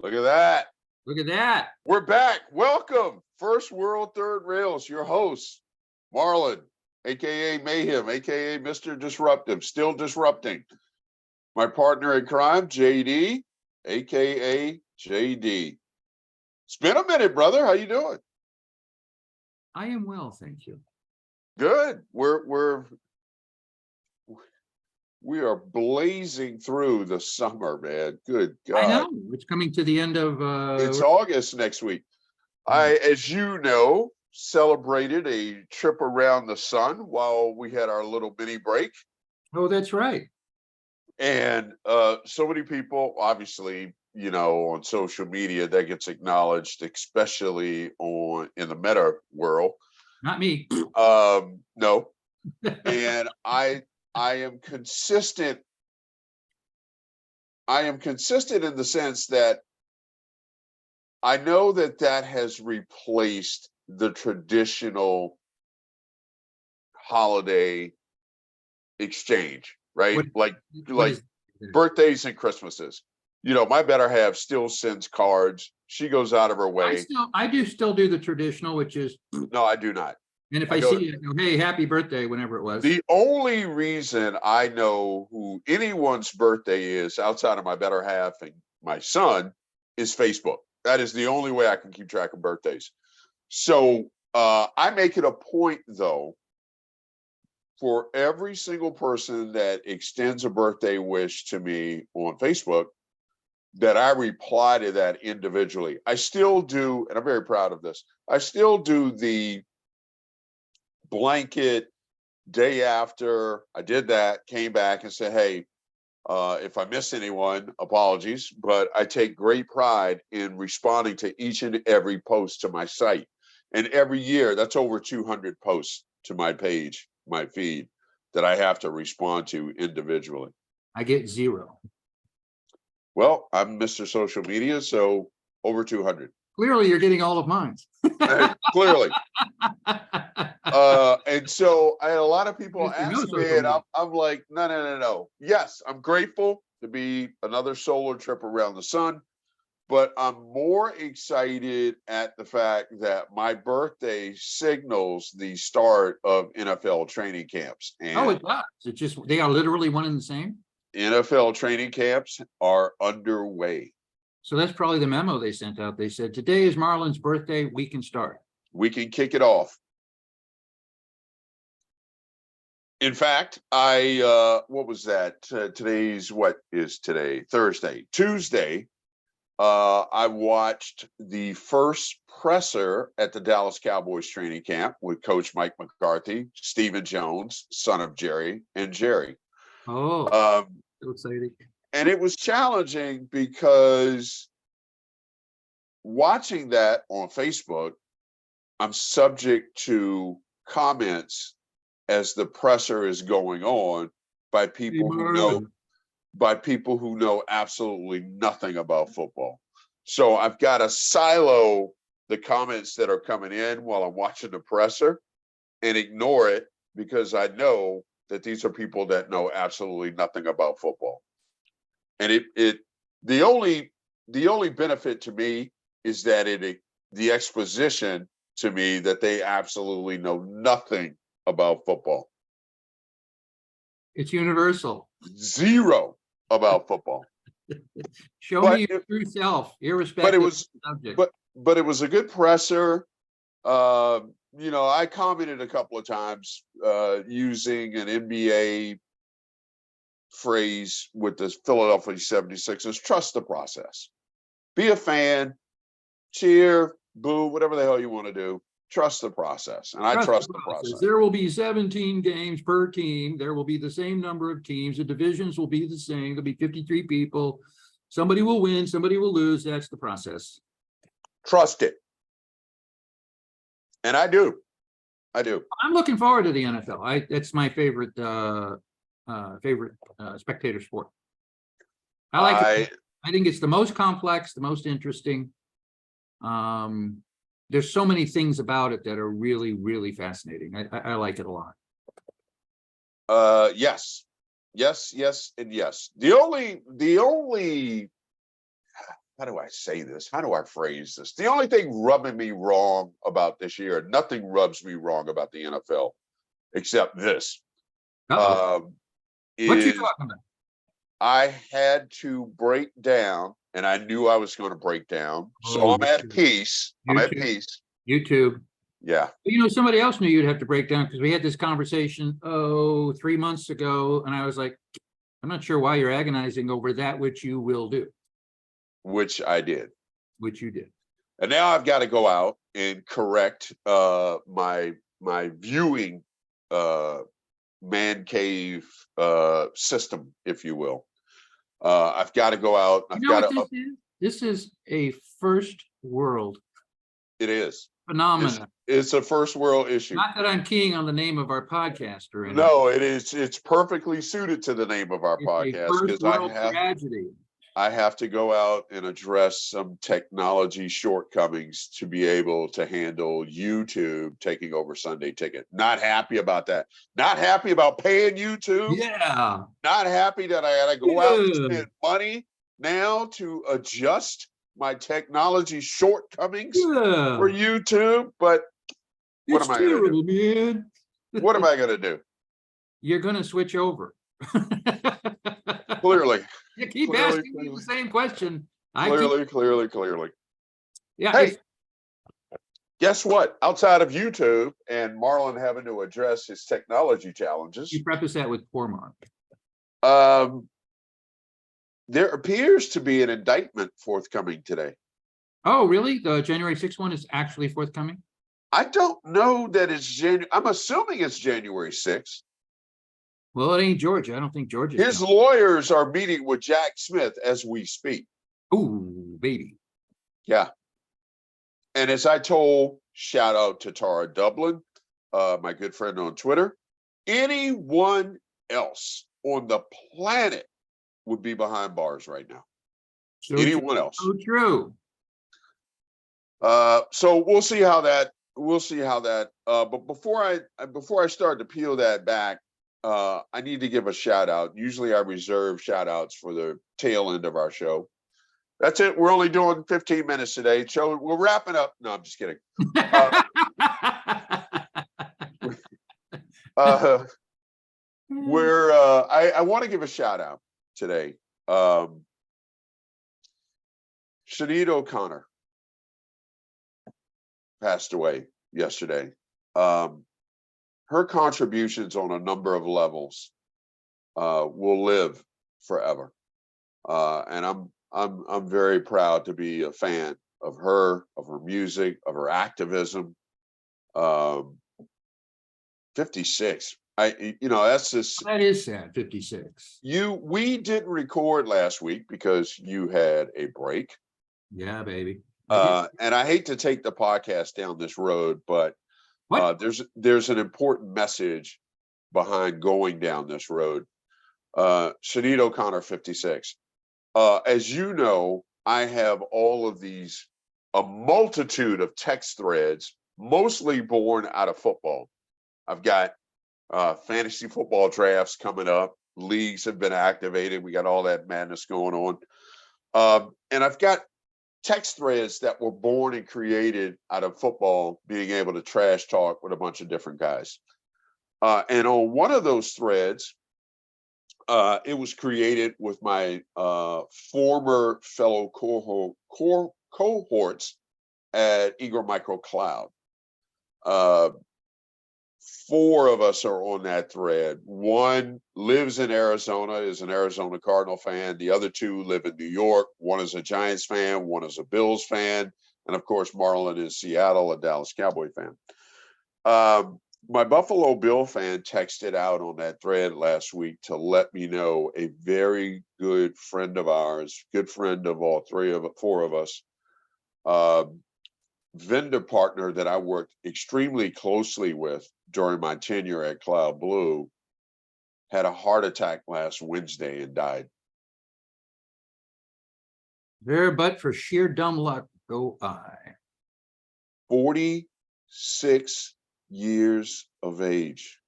Look at that. Look at that. We're back. Welcome. First World Third Rails, your host, Marlon, aka Mayhem, aka Mr. Disruptive, still disrupting. My partner in crime, JD, aka JD. It's been a minute, brother. How you doing? I am well, thank you. Good. We are blazing through the summer, man. Good God. I know. It's coming to the end of It's August next week. I, as you know, celebrated a trip around the sun while we had our little mini break. Oh, that's right. And so many people, obviously, on social media, that gets acknowledged, especially in the meta world. Not me. No. And I am consistent. I am consistent in the sense that I know that has replaced the traditional holiday exchange, right? Like birthdays and Christmases. My better half still sends cards. She goes out of her way. I do still do the traditional, which is no, I do not. And if I see it, hey, happy birthday, whenever it was. The only reason I know who anyone's birthday is outside of my better half and my son is Facebook. That is the only way I can keep track of birthdays. So I make it a point, though, for every single person that extends a birthday wish to me on Facebook, that I reply to that individually. I still do, and I'm very proud of this, I still do the blanket day after I did that, came back and said, hey, if I miss anyone, apologies, but I take great pride in responding to each and every post to my site. And every year, that's over 200 posts to my page, my feed, that I have to respond to individually. I get 0. Well, I'm Mr. Social Media, so over 200. Clearly, you're getting all of mine. Clearly. And so I had a lot of people ask me, and I'm like, no. Yes, I'm grateful to be another solar trip around the sun, but I'm more excited at the fact that my birthday signals the start of NFL training camps. And it does. It's just, they are literally one and the same? NFL training camps are underway. So that's probably the memo they sent out. They said, today is Marlon's birthday. We can start. We can kick it off. In fact, what was that? What is today? Thursday. Tuesday, I watched the first presser at the Dallas Cowboys training camp with Coach Mike McCarthy, Stephen Jones, son of Jerry, and Jerry. Oh, so exciting. And it was challenging because watching that on Facebook, I'm subject to comments as the presser is going on by people who know absolutely nothing about football. So I've got to silo the comments that are coming in while I'm watching the presser and ignore it, because I know that these are people that know absolutely nothing about football. And the only benefit to me is that the exposition to me that they absolutely know nothing about football. It's universal. 0 about football. Show me your true self, irrespective of the subject. But it was a good presser. I commented a couple of times using an NBA phrase with the Philadelphia 76ers: trust the process. Be a fan, cheer, boo, whatever the hell you want to do. Trust the process. And I trust the process. There will be 17 games per team. There will be the same number of teams. The divisions will be the same. There'll be 53 people. Somebody will win, somebody will lose. That's the process. Trust it. And I do. I'm looking forward to the NFL. That's my favorite spectator sport. I like it. I think it's the most complex, the most interesting. There's so many things about it that are really, really fascinating. I like it a lot. Yes, and yes. The only how do I say this? How do I phrase this? The only thing rubbing me wrong about this year, nothing rubs me wrong about the NFL except this, Uh-oh. What you is talking about? I had to break down, and I knew I was going to break down. So Oh, I'm at peace. I'm at YouTube. peace. YouTube. Yeah. You know, somebody else knew you'd have to break down because we had this conversation, 3 months ago, and I was like, I'm not sure why you're agonizing over that, which you will do, Which I did. which you did. And now I've got to go out and correct my viewing man cave system, if you will. I've got to go out. You I've know got what to. this is? This is a first world It is. phenomenon. It's a first world issue. Not that I'm keying on the name of our podcast or anything. No, it is. It's perfectly suited to the name of our It's a podcast first because world tragedy. I have to go out and address some technology shortcomings to be able to handle YouTube taking over Sunday Ticket. Not happy about that. Not happy about paying YouTube. Yeah. Not happy that I got to go out and spend money now to adjust my technology shortcomings for YouTube. But what It's am I going to do? terrible, man. What am I going to do? You're going to switch over. Clearly. You keep asking me the same question. Clearly. Yeah. Hey, guess what? Outside of YouTube and Marlon having to address his technology challenges, You preface that with poor Mark. there appears to be an indictment forthcoming today. Oh, really? The January 6th one is actually forthcoming? I don't know that it's January. I'm assuming it's January 6th. Well, it ain't Georgia. I don't think Georgia's His lawyers are meeting with Jack Smith as we speak. Ooh, baby. Yeah. And as I told, shout out to Tara Dublin, my good friend on Twitter, anyone else on the planet would be behind bars right now. So anyone else. So true. So we'll see how that. But before I start to peel that back, I need to give a shout out. Usually I reserve shout outs for the tail end of our show. That's it. We're only doing 15 minutes today. So we're wrapping up. No, I'm just kidding. I want to give a shout out today. Sinead O'Connor passed away yesterday. Her contributions on a number of levels will live forever, and I'm very proud to be a fan of her music, of her activism. 56. That's just, that is sad. 56. We didn't record last week because you had a break. Yeah, baby. And I hate to take the podcast down this road, but there's an important message behind going down this road. Sinead O'Connor, 56. As you know, I have all of these, a multitude of text threads, mostly born out of football. I've got fantasy football drafts coming up. Leagues have been activated. We got all that madness going on. And I've got text threads that were born and created out of football, being able to trash talk with a bunch of different guys. And on one of those threads, it was created with my former fellow cohorts at Eagle Micro Cloud. 4 of us are on that thread. One lives in Arizona, is an Arizona Cardinal fan. The other 2 live in New York. One is a Giants fan, one is a Bills fan, and of course, Marlon in Seattle, a Dallas Cowboy fan. My Buffalo Bill fan texted out on that thread last week to let me know a very good friend of ours, good friend of all 4 of us, vendor partner that I worked extremely closely with during my tenure at Cloud Blue, had a heart attack last Wednesday and died. There, but for sheer dumb luck, go I. 46 years of age.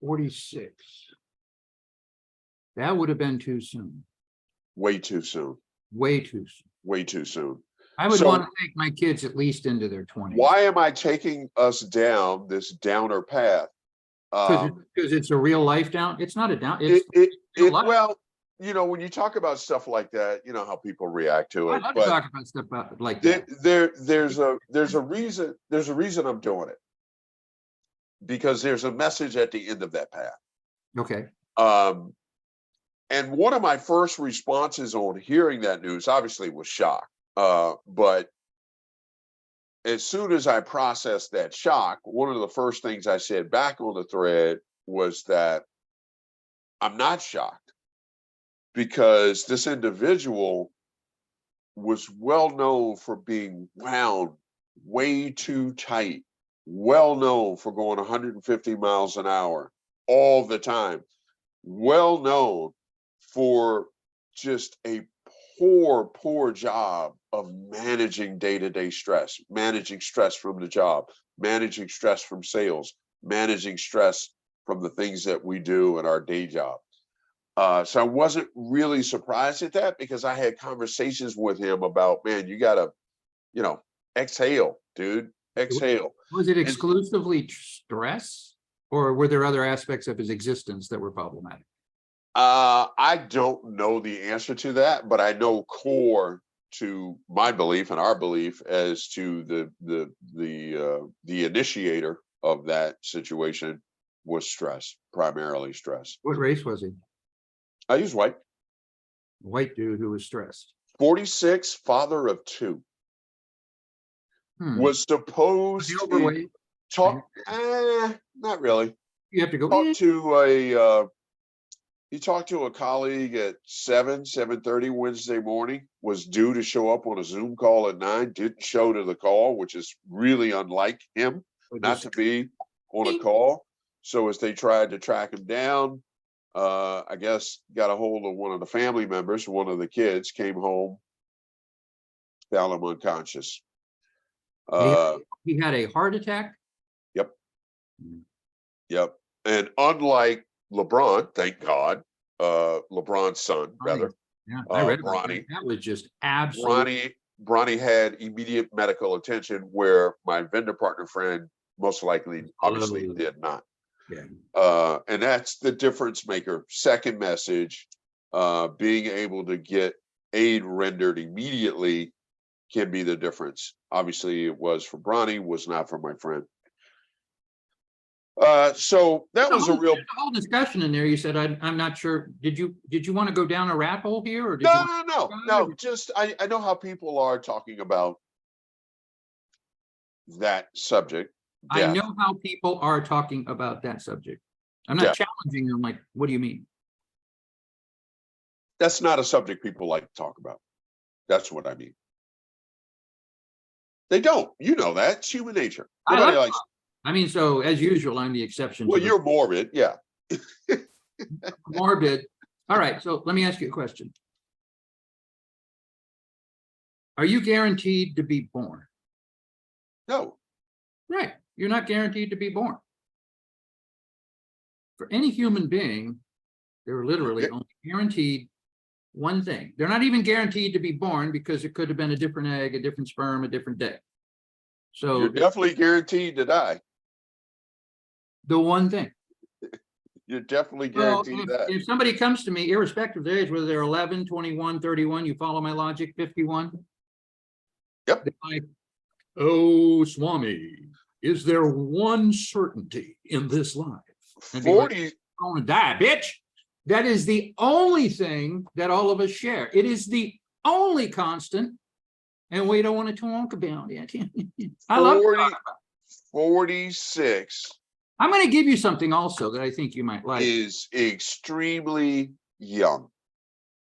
46. That would have been too soon. Way too soon. Way too soon. way too soon. I would So want to take my kids at least into their 20s. why am I taking us down this downer path? Because it's a real life down. It's not a down. It's real life. Well, you know, when you talk about stuff like that, you know how people react to I it. love to But talk about stuff like that. there's a reason I'm doing it, because there's a message at the end of that path. Okay. And one of my first responses on hearing that news, obviously, was shock. But as soon as I processed that shock, one of the first things I said back on the thread was that I'm not shocked, because this individual was well known for being wound way too tight, well known for going 150 miles an hour all the time, well known for just a poor job of managing day-to-day stress, managing stress from the job, managing stress from sales, managing stress from the things that we do in our day job. So I wasn't really surprised at that, because I had conversations with him about, man, you gotta, you know, exhale, dude, exhale. Was it exclusively stress, or were there other aspects of his existence that were problematic? I don't know the answer to that, but I know core to my belief and our belief as to the initiator of that situation was stress, primarily stress. What race was he? I use white. White dude who was stressed. 46, father of two. Was supposed Was he overweight? talk. Not really. You have to go. He talked to a colleague at 7:30 Wednesday morning, was due to show up on a Zoom call at 9, didn't show to the call, which is really unlike him, not to be on a call. So as they tried to track him down, I guess got a hold of one of the family members, one of the kids, came home, found him unconscious. He had a heart attack? Yep. Yep. And unlike LeBron, thank God, LeBron's son, rather. Yeah, I read Bronny. That was just absolutely. Bronny had immediate medical attention, where my vendor partner friend most likely, obviously, did not. Yeah. And that's the difference maker. Second message, being able to get aid rendered immediately can be the difference. Obviously, it was for Bronny, was not for my friend. So that was a real whole discussion in there. You said, I'm not sure. Did you want to go down a rat hole here, or did no? Just I know how people are talking about that subject. Death. I know how people are talking about that subject. I'm not challenging them. Like, what do you mean? That's not a subject people like to talk about. That's what I mean. They don't. You know that. It's human nature. Nobody likes. I mean, so as usual, I'm the exception. Well, you're morbid, yeah. Morbid. All right. So let me ask you a question. Are you guaranteed to be born? No. Right. You're not guaranteed to be born. For any human being, they're literally only guaranteed one thing. They're not even guaranteed to be born, because it could have been a different egg, a different sperm, a different day. So you're definitely guaranteed to die. The one thing. You're definitely guaranteed that. If somebody comes to me, irrespective of their age, whether they're 11, 21, 31, you follow my logic, 51? Yep. They're like, oh, Swami, is there one certainty in this life? 40. Like, I'm gonna die, bitch. That is the only thing that all of us share. It is the only constant, and we don't want to talk about it. I love 46. I'm going to give you something also that I think you might like. Is extremely young.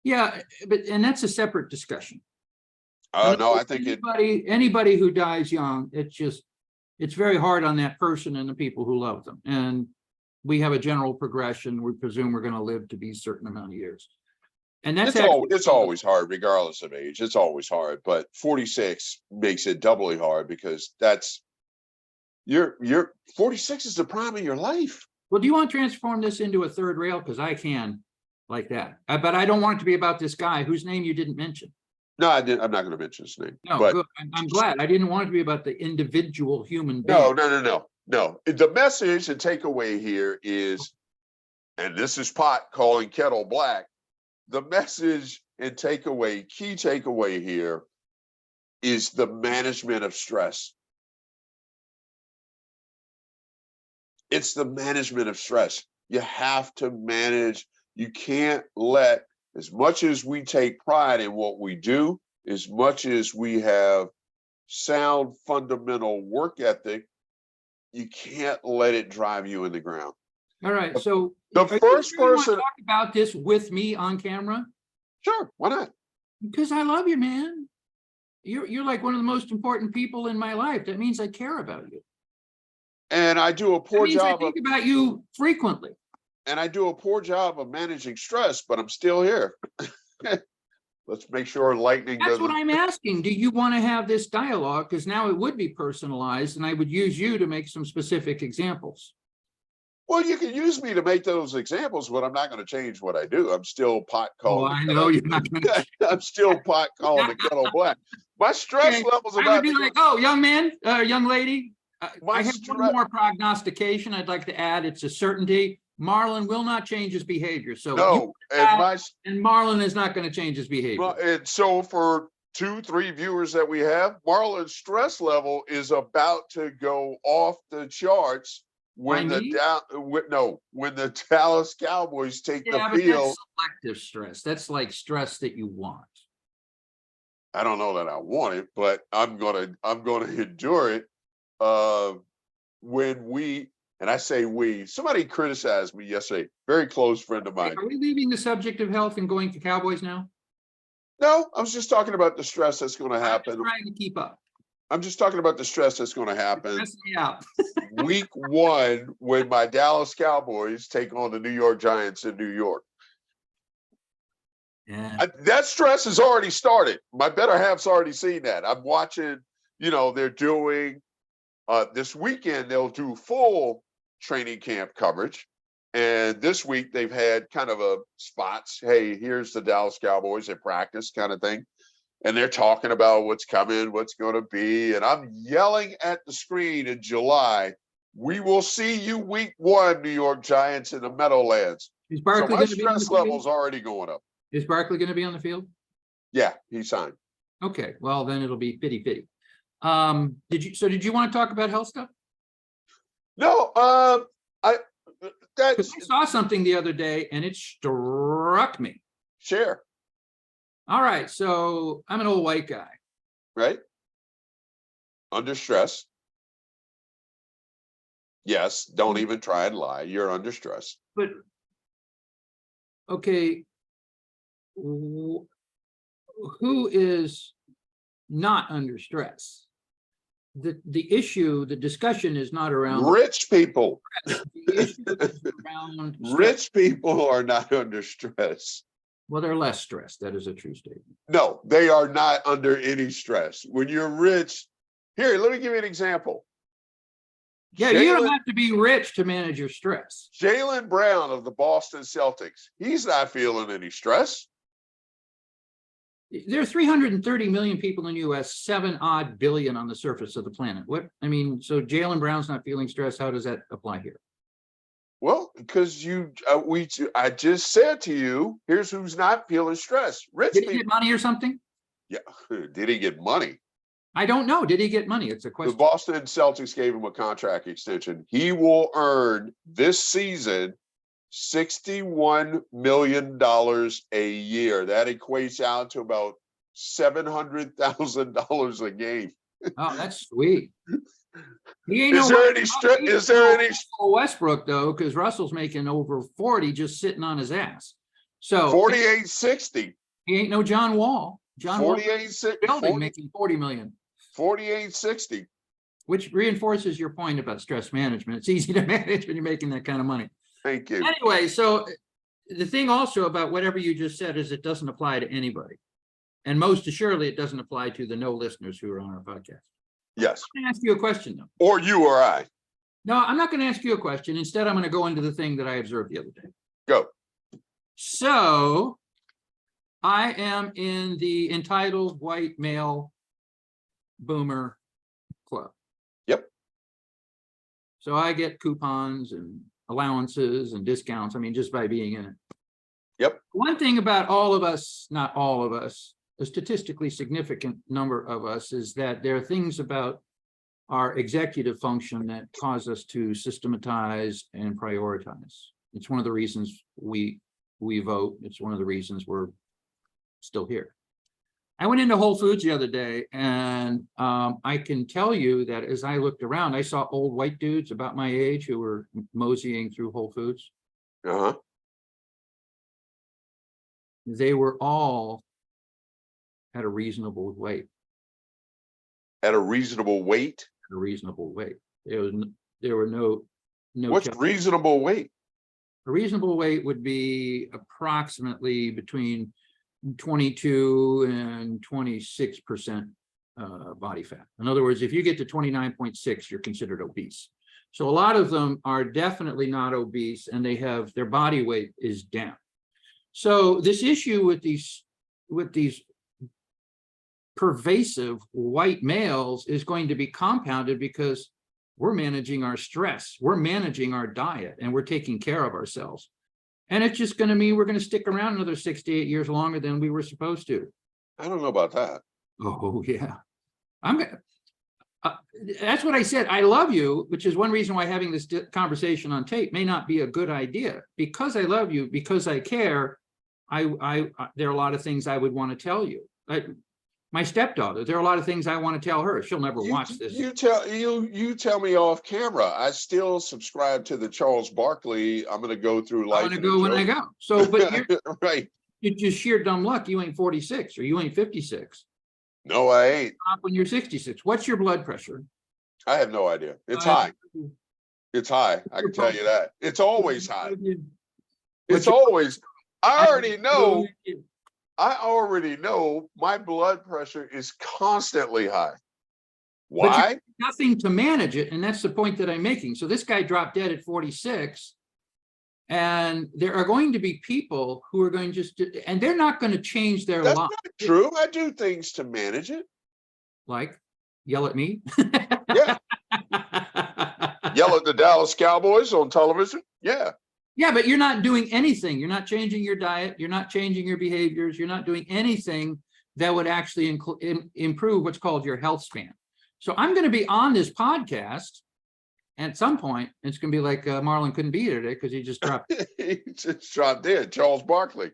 Yeah, and that's a separate discussion. No, I think anybody who dies young, it's very hard on that person and the people who love them. And we have a general progression. We presume we're going to live to be a certain amount of years. And that's it's always hard, regardless of age. It's always hard, but 46 makes it doubly hard, because that's you're 46 is the prime of your life. Well, do you want to transform this into a third rail? Because I can, like that. But I don't want it to be about this guy whose name you didn't mention. No, I didn't. I'm not going to mention his name. No, but good. I'm glad. I didn't want it to be about the individual human being. No. The message and takeaway here is, and this is pot calling kettle black. The message and takeaway, key takeaway here is the management of stress. It's the management of stress. You have to manage. You can't let, as much as we take pride in what we do, as much as we have sound fundamental work ethic, you can't let it drive you in the ground. All right. So the first you want to person talk about this with me on camera? Sure, why not? Because I love you, man. You're like one of the most important people in my life. That means I care about you. And I do a poor job. I think about you frequently. And I do a poor job of managing stress, but I'm still here. Let's make sure lightning doesn't. That's what I'm asking. Do you want to have this dialogue? Because now it would be personalized, and I would use you to make some specific examples. Well, you can use me to make those examples, but I'm not going to change what I do. I'm still pot calling. Oh, I know you're not going to. I'm still pot calling the kettle black. My stress levels I would be like, oh, young man, young lady, I have one more prognostication I'd like to add. It's a certainty. Marlon will not change his behavior. So no, and Marlon is not going to change his behavior. And so for 2-3 viewers that we have, Marlon's stress level is about to go off the charts when the Dallas Cowboys take the field. That's selective stress. That's like stress that you want. I don't know that I want it, but I'm gonna endure it. When we, and I say we, somebody criticized me yesterday, very close friend of mine. Are we leaving the subject of health and going to Cowboys now? No, I was just talking about the stress that's going to happen. I'm trying to keep up. I'm just talking about the stress that's going to happen. Stress me out. Week 1, when my Dallas Cowboys take on the New York Giants in New York. Yeah. That stress has already started. My better half's already seen that. I'm watching, they're doing, this weekend, they'll do full training camp coverage. And this week they've had kind of a spots. Hey, here's the Dallas Cowboys at practice kind of thing. And they're talking about what's coming, what's going to be. And I'm yelling at the screen in July, we will see you week 1, New York Giants in the Meadowlands. Is Barkley so my stress level's already going up. Is Barkley going to be on the field? Yeah, he signed. Okay, well then it'll be fitty. Did you want to talk about health stuff? No, I saw something the other day and it struck me. Share. All right, so I'm an old white guy. Right? Under stress. Yes, don't even try and lie. You're under stress. But okay, who is not under stress? The issue, the discussion is not around rich people. The issue is around rich people are not under stress. Well, they're less stressed. That is a true statement. No, they are not under any stress. When you're rich, here, let me give you an example. Yeah, you don't have to be rich to manage your stress. Jaylen Brown of the Boston Celtics, he's not feeling any stress. There are 330 million people in the U.S., 7-odd billion on the surface of the planet. So Jaylen Brown's not feeling stress. How does that apply here? Well, because I just said to you, here's who's not feeling stress. Rich people. Did he get money or something? Yeah. Did he get money? I don't know. Did he get money? It's a question. The Boston Celtics gave him a contract extension. He will earn this season $61 million a year. That equates out to about $700,000 a game. Oh, that's sweet. Is there any Westbrook though? Because Russell's making over 40 just sitting on his ass. So 48-60. He ain't no John Wall. John 48-60 making 40 million. 48-60. Which reinforces your point about stress management. It's easy to manage when you're making that kind of money. Thank you. Anyway, so the thing also about whatever you just said is it doesn't apply to anybody. And most assuredly, it doesn't apply to the no listeners who are on our podcast. Yes. I'm going to ask you a question, though. Or you or I. No, I'm not going to ask you a question. Instead, I'm going to go into the thing that I observed the other day. Go. So I am in the entitled white male boomer club. Yep. So I get coupons and allowances and discounts. I mean, just by being in it. Yep. One thing about all of us, not all of us, a statistically significant number of us, is that there are things about our executive function that cause us to systematize and prioritize. It's one of the reasons we vote. It's one of the reasons we're still here. I went into Whole Foods the other day, and I can tell you that as I looked around, I saw old white dudes about my age who were moseying through Whole Foods. Uh-huh. They were all at a reasonable weight. At a reasonable weight? At a reasonable weight. There were no. What's reasonable weight? A reasonable weight would be approximately between 22 and 26% body fat. In other words, if you get to 29.6, you're considered obese. So a lot of them are definitely not obese, and they have their body weight is down. So this issue with these pervasive white males is going to be compounded because we're managing our stress, we're managing our diet, and we're taking care of ourselves. And it's just going to mean we're going to stick around another 68 years longer than we were supposed to. I don't know about that. Oh, yeah. That's what I said. I love you, which is one reason why having this conversation on tape may not be a good idea. Because I love you, because I care, there are a lot of things I would want to tell you. My stepdaughter, there are a lot of things I want to tell her. She'll never watch this. You tell me off camera. I still subscribe to the Charles Barkley. I'm going to go through life. I'm going to go when I go. So, but you're right. It's just sheer dumb luck. You ain't 46 or you ain't 56. No, I ain't. Not when you're 66. What's your blood pressure? I have no idea. It's high. It's high. I can tell you that. It's always high. It's always. I already know my blood pressure is constantly high. Why? Nothing to manage it. And that's the point that I'm making. So this guy dropped dead at 46. And there are going to be people who are going and they're not going to change their life. That's not true. I do things to manage it. Like yell at me? Yeah. Yell at the Dallas Cowboys on television? Yeah. Yeah, but you're not doing anything. You're not changing your diet. You're not changing your behaviors. You're not doing anything that would actually improve what's called your health span. So I'm going to be on this podcast. And at some point, it's going to be like Marlon couldn't be here today because he just dropped. He just dropped dead. Charles Barkley.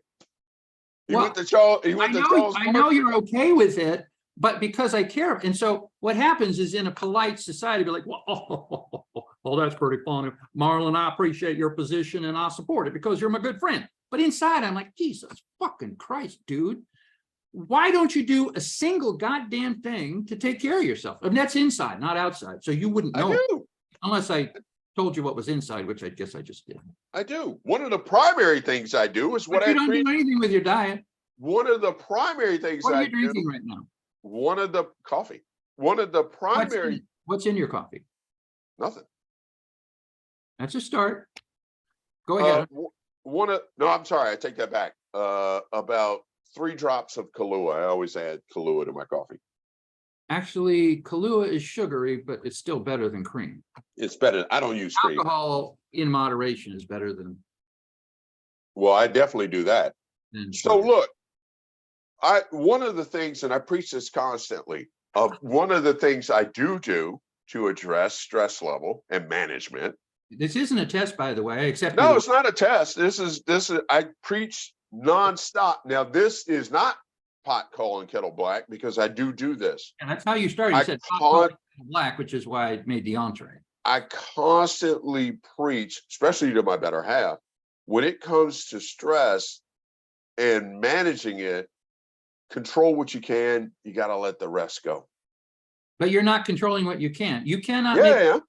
I know you're okay with it, but because I care. And so what happens is in a polite society, be like, well, that's pretty funny. Marlon, I appreciate your position and I'll support it because you're my good friend. But inside, I'm like, Jesus fucking Christ, dude. Why don't you do a single goddamn thing to take care of yourself? And that's inside, not outside. So you wouldn't know. I do. Unless I told you what was inside, which I guess I just did. I do. One of the primary things I do is what you don't do anything with your diet. One of the primary things what are you drinking right now? One of the coffee. One of the primary. What's in your coffee? Nothing. That's a start. Go ahead. No, I'm sorry. I take that back. About 3 drops of Kahlua. I always add Kahlua to my coffee. Actually, Kahlua is sugary, but it's still better than cream. It's better. I don't use cream. Alcohol in moderation is better than. Well, I definitely do that. So look, one of the things, and I preach this constantly, one of the things I do to address stress level and management. This isn't a test, by the way, except. No, it's not a test. This is, I preach nonstop. Now, this is not pot calling kettle black because I do this. And that's how you started. You said pot calling kettle black, which is why I made the entree. I constantly preach, especially to my better half, when it comes to stress and managing it, control what you can. You got to let the rest go. But you're not controlling what you can. You cannot. Yeah.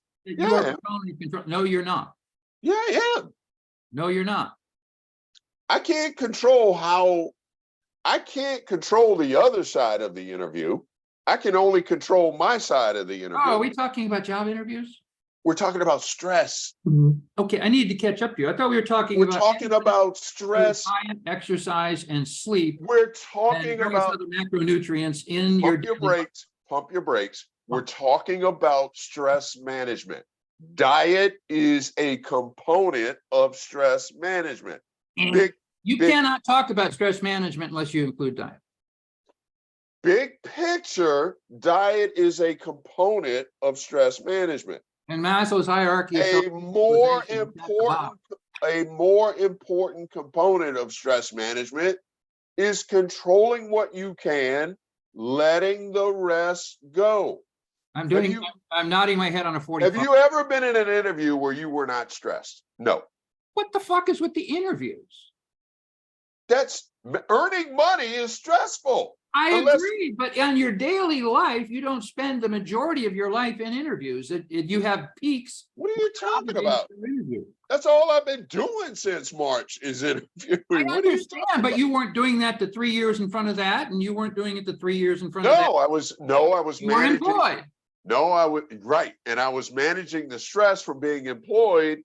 No, you're not. Yeah. No, you're not. I can't control the other side of the interview. I can only control my side of the interview. Oh, are we talking about job interviews? We're talking about stress. Okay, I need to catch up to you. I thought we were talking We're about talking about stress. diet, exercise, and sleep, We're and talking various about other macronutrients in your pump your daily life. brakes, pump your brakes. We're talking about stress management. Diet is a component of stress management. Big, You big, cannot talk about stress management unless you include diet. big picture, diet is a component of stress management. And Maslow's hierarchy of A more self-actualization, that's about. important component of stress management is controlling what you can, letting the rest go. I'm nodding my head on a 45. Have you ever been in an interview where you were not stressed? No. What the fuck is with the interviews? That's earning money is stressful. I agree, but in your daily life, you don't spend the majority of your life in interviews. You have peaks. What are you talking about? That's all I've been doing since March is interviewing. I understand, but you weren't doing that the 3 years in front of that, and you weren't doing it the 3 years in front of that. I was you were employed. No, I would right. And I was managing the stress from being employed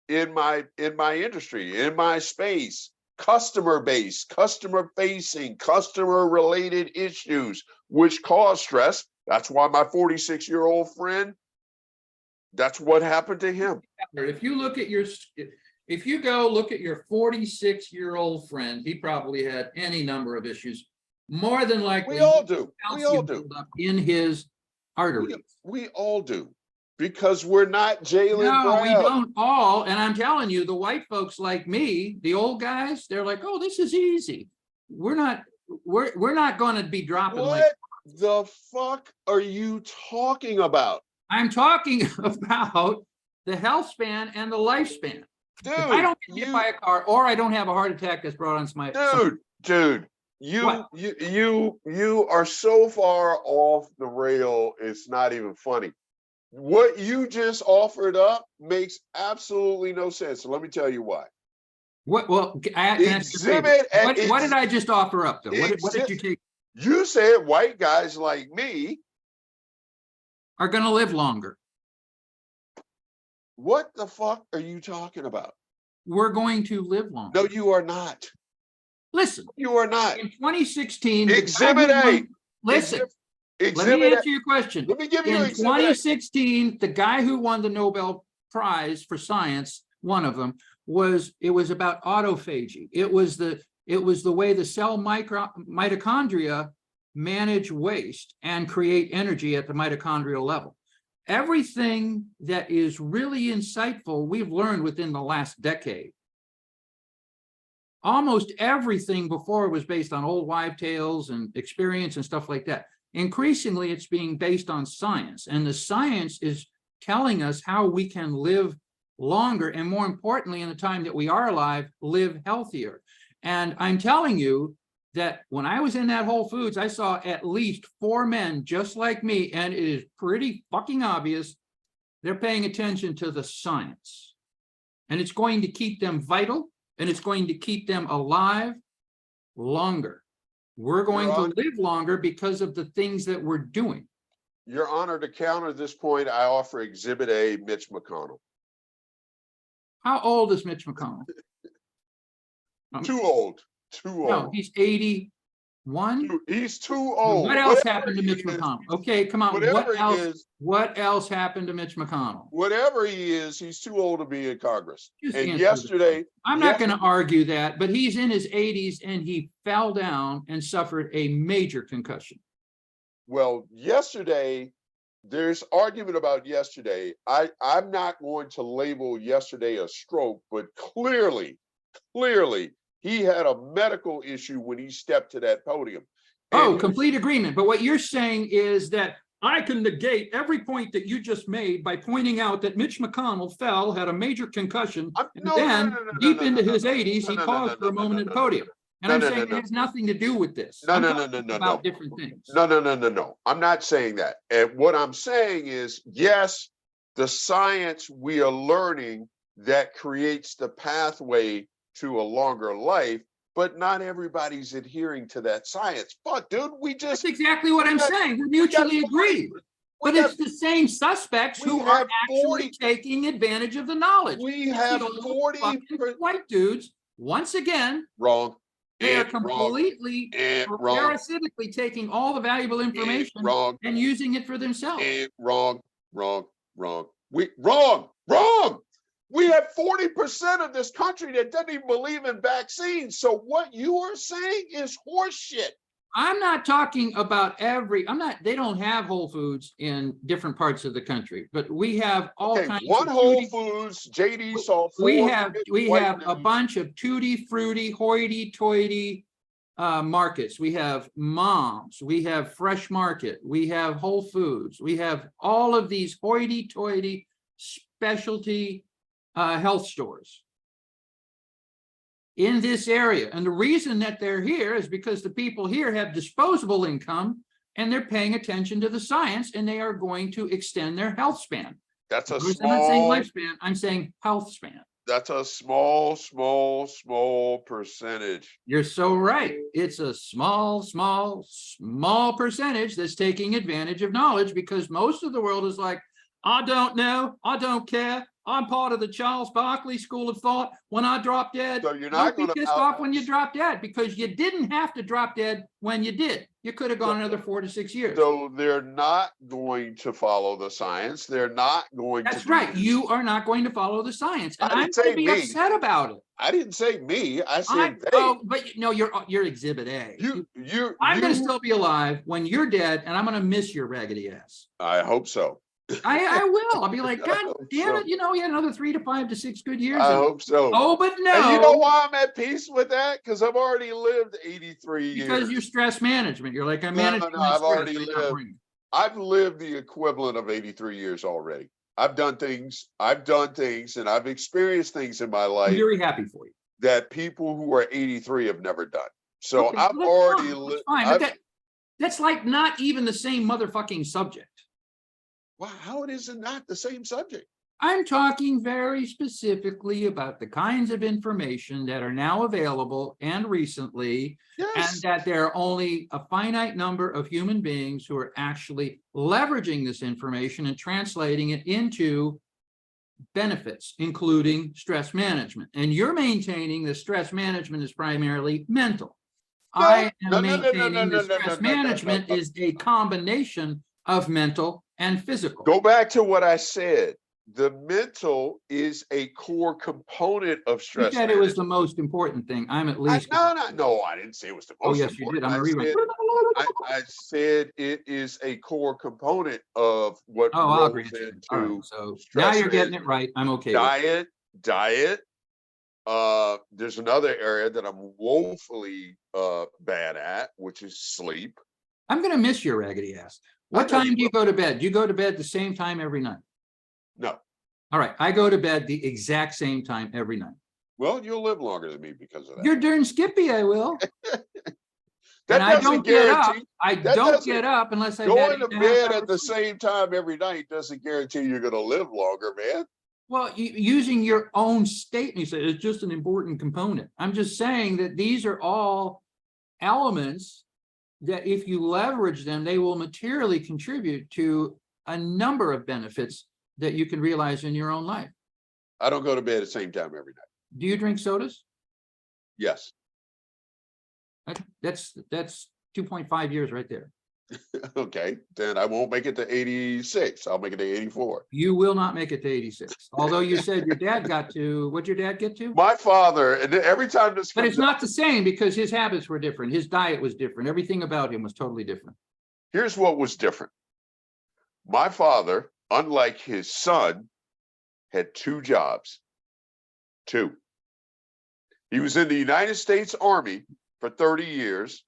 in my industry, in my space. Customer base, customer facing, customer related issues, which cause stress. That's why my 46-year-old friend, that's what happened to him. If you look at if you go look at your 46-year-old friend, he probably had any number of issues. More than likely, we all do. In his arteries. We all do. Because we're not Jalen Brown. We don't all. And I'm telling you, the white folks like me, the old guys, they're like, oh, this is easy. We're not going to be dropping. What the fuck are you talking about? I'm talking about the health span and the lifespan. Dude, if I don't get hit by a car or I don't have a heart attack that's brought on my dude, you are so far off the rail, it's not even funny. What you just offered up makes absolutely no sense. So let me tell you why. What? Well, what did I just offer up though? What did you take? You said white guys like me are going to live longer. What the fuck are you talking about? We're going to live longer. No, you are not. Listen, you are not. In 2016, Exhibit A. Listen. Let me answer your question. Let me give you in 2016, the guy who won the Nobel Prize for science, one of them, was about autophagy. It was the way the cell mitochondria manage waste and create energy at the mitochondrial level. Everything that is really insightful, we've learned within the last decade. Almost everything before was based on old wives' tales and experience and stuff like that. Increasingly, it's being based on science, and the science is telling us how we can live longer, and more importantly, in the time that we are alive, live healthier. And I'm telling you that when I was in that Whole Foods, I saw at least 4 men just like me, and it is pretty fucking obvious they're paying attention to the science. And it's going to keep them vital, and it's going to keep them alive longer. We're going to live longer because of the things that we're doing. Your Honor, to counter this point, I offer Exhibit A, Mitch McConnell. How old is Mitch McConnell? Too old. Too old. No, he's 81. He's too old. What else happened to Mitch McConnell? Okay, come on. What else happened to Mitch McConnell? Whatever he is, he's too old to be in Congress. And yesterday, I'm not going to argue that, but he's in his 80s and he fell down and suffered a major concussion. Well, yesterday, there's argument about yesterday. I'm not going to label yesterday a stroke, but clearly, he had a medical issue when he stepped to that podium. Oh, complete agreement. But what you're saying is that I can negate every point that you just made by pointing out that Mitch McConnell had a major concussion, and then deep into his 80s, he paused for a moment at the podium. And I'm saying it has nothing to do with this. No. About different things. No. I'm not saying that. And what I'm saying is, yes, the science we are learning that creates the pathway to a longer life, but not everybody's adhering to that science. But dude, that's exactly what I'm saying. We mutually agree. But it's the same suspects we who are have actually 40 taking advantage of the knowledge. we It's have the old 40 fucking white dudes, once again, wrong. they are Wrong. completely Wrong. parasitically taking all the valuable information Wrong. and using it for themselves. Wrong. Wrong. We have 40% of this country that doesn't even believe in vaccines. So what you are saying is horseshit. I'm not talking about they don't have Whole Foods in different parts of the country, but we have all kinds One of Whole Foods, JD saw we 4 have white a dudes. bunch of tutti frutti, hoity toity markets. We have Moms, we have Fresh Market, we have Whole Foods, we have all of these hoity toity specialty health stores in this area. And the reason that they're here is because the people here have disposable income and they're paying attention to the science, and they are going to extend their health span. That's a I'm not saying small, lifespan, I'm saying health span. that's a small percentage. You're so right. It's a small percentage that's taking advantage of knowledge, because most of the world is like, I don't know, I don't care. I'm part of the Charles Barkley school of thought. When I drop dead, So you're not don't going be pissed off when you drop dead, because you didn't have to drop dead when you did. You could have gone another 4 to 6 years. So they're not going to follow the science. They're not going to. That's right. You are not going to follow the science, and I'm didn't going say to be me. upset about it. I didn't say me. I said they. Oh, but no, you're Exhibit A. I'm going to still be alive when you're dead, and I'm going to miss your raggedy ass. I hope so. I will. I'll be like, God hope damn so. it! You know, he had another 3 to 5 to 6 good years. I and- hope so. Oh, but no. And you know why I'm at peace with that? Because I've already lived 83 years. Because you're stress management. You're like, I'm managing my I've stress. already I can't lived. bring it. I've lived the equivalent of 83 years already. I've done things, and I've experienced things in my I'm life very happy for you. that people who are 83 have never done. So Okay, I've well, already that's lived. fine, but that's like not even the same motherfucking subject. Wow, how is it not the same subject? I'm talking very specifically about the kinds of information that are now available and recently, and Yes. that there are only a finite number of human beings who are actually leveraging this information and translating it into benefits, including stress management. And you're maintaining that stress management is primarily mental. I am maintaining that stress management is a combination of mental and physical. Go back to what I said. The mental is a core component of You stress said it was management. the most important thing. I'm at least. No, I didn't say it was the Oh, most yes, you did. important. I'm a rerun. I said it is a core component of what Oh, I'll rolls grant you. into All right, so now stress you're getting it management. right. I'm okay. with Diet. There's another area that I'm woefully bad at, which is sleep. I'm going to miss your raggedy ass. What time do you go to bed? Do you go to bed the same time every night? No. All right, I go to bed the exact same time every night. Well, you'll live longer than me because of that. You're darn skippy, I will. That And I don't get up. guarantee- I that don't doesn't- get up unless I Going to bed at the same time every night doesn't guarantee you're going to live longer, man. Well, using your own statement, you say it's just an important component. I'm just saying that these are all elements that if you leverage them, they will materially contribute to a number of benefits that you can realize in your own life. I don't go to bed at the same time every night. Do you drink sodas? Yes. That's 2.5 years right there. Okay, then I won't make it to 86. I'll make it to 84. You will not make it to 86. Although you said your dad got to, what'd your dad get to? My father, and every time this But comes it's not the same because his habits were different. His diet was different. Everything about him was totally different. Here's what was different. My father, unlike his son, had 2 jobs. 2. He was in the United States Army for 30 years,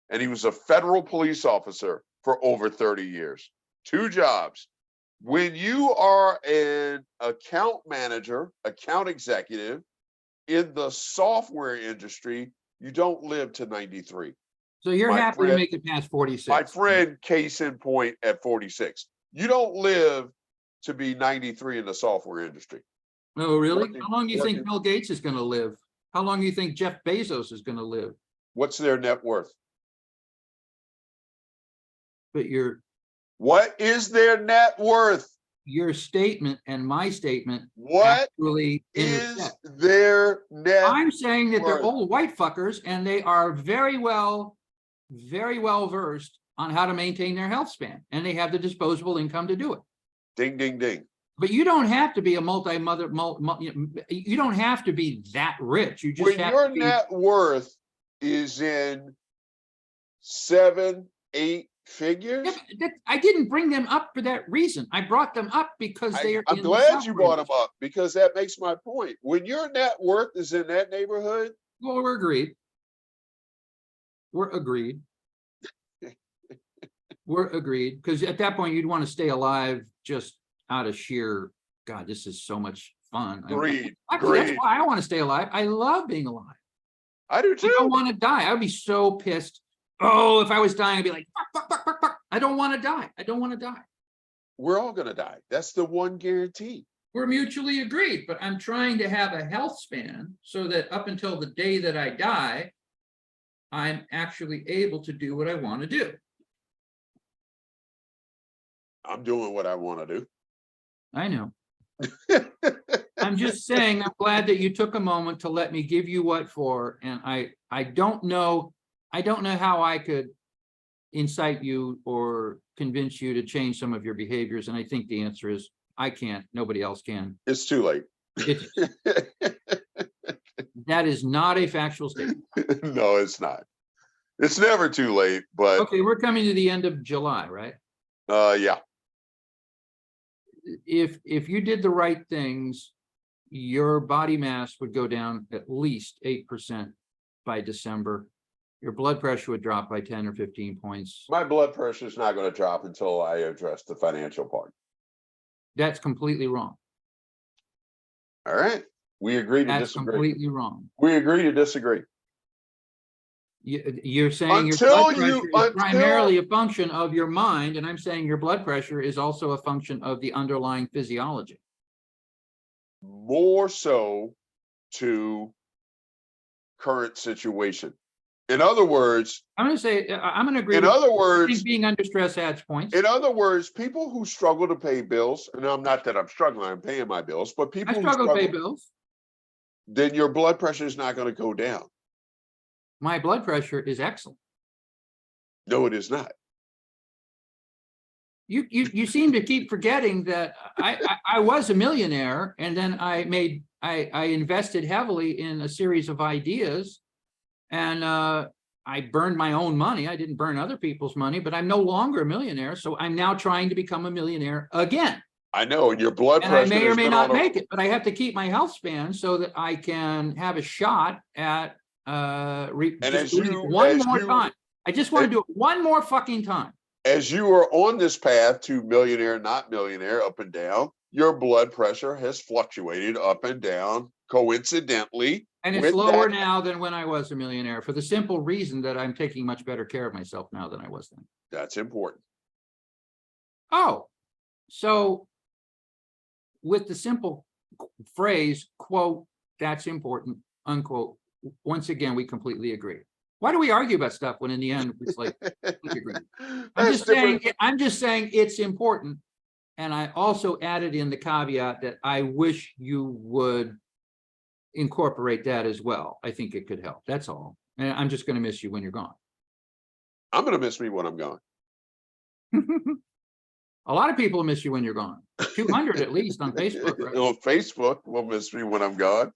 and he was a federal police officer for over 30 years. 2 jobs. When you are an account manager, account executive in the software industry, you don't live to 93. So you're My happy to friend- make it past 46. My friend, case in point, at 46. You don't live to be 93 in the software industry. Oh, really? Working- How long do you think working- Bill Gates is going to live? How long do you think Jeff Bezos is going to live? What's their net worth? But you're What is their net worth? Your statement and my statement What actually is intersect. their net I'm saying that they're worth? old white fuckers and they are very well versed on how to maintain their health span, and they have the disposable income to do it. Ding, ding, ding. But you don't have to be a you don't have to be that rich. You just When have your to be. net worth is in 7, 8 figures. Yeah, I didn't bring them up for that reason. I brought them up because they are. I'm glad you brought them up, because that makes my point. When your net worth is in that neighborhood. Well, we're agreed. We're agreed. We're agreed, because at that point you'd want to stay alive just out of sheer, God, this is so much fun. Greed. That's why I want to stay alive. I love being alive. I do too. I don't want to die. I would be so pissed. Oh, if I was dying, I'd be like, fuck, fuck, fuck, fuck, fuck. I don't want to die. I don't want to die. We're all going to die. That's the one guarantee. We're mutually agreed, but I'm trying to have a health span so that up until the day that I die, I'm actually able to do what I want to do. I'm doing what I want to do. I know. I'm just saying, I'm glad that you took a moment to let me give you what for, and I don't know how I could incite you or convince you to change some of your behaviors, and I think the answer is I can't. Nobody else can. It's too late. That is not a factual statement. No, it's not. It's never too late, but Okay, we're coming to the end of July, right? yeah. If you did the right things, your body mass would go down at least 8% by December. Your blood pressure would drop by 10 or 15 points. My blood pressure is not going to drop until I address the financial part. That's completely wrong. All right. We agree to That's disagree. completely wrong. We agree to disagree. You're saying your blood pressure is primarily a function of your mind, and I'm saying your blood pressure is also a function of the underlying physiology. More so to current situation. In other words, I'm going to agree. In other words, I think being under stress adds points. In other words, people who struggle to pay bills, and I'm not that I'm struggling, I'm paying my bills, but people I struggle to pay bills. Then your blood pressure is not going to go down. My blood pressure is excellent. No, it is not. You seem to keep forgetting that I was a millionaire, and then I invested heavily in a series of ideas, and I burned my own money. I didn't burn other people's money, but I'm no longer a millionaire. So I'm now trying to become a millionaire again. I know, and your blood pressure. And I may or may not make it, but I have to keep my health span so that I can have a shot at one more time. I just want to do it one more fucking time. As you are on this path to millionaire, not millionaire, up and down, your blood pressure has fluctuated up and down coincidentally. And it's lower now than when I was a millionaire, for the simple reason that I'm taking much better care of myself now than I was then. That's important. Oh, so with the simple phrase, quote, that's important, unquote, once again, we completely agree. Why do we argue about stuff when in the end it's like we agree? I'm just saying it's important. And I also added in the caveat that I wish you would incorporate that as well. I think it could help. That's all. And I'm just going to miss you when you're gone. I'm going to miss me when I'm gone. A lot of people miss you when you're gone. 200 at least on Facebook. Right? On Facebook will miss me when I'm gone.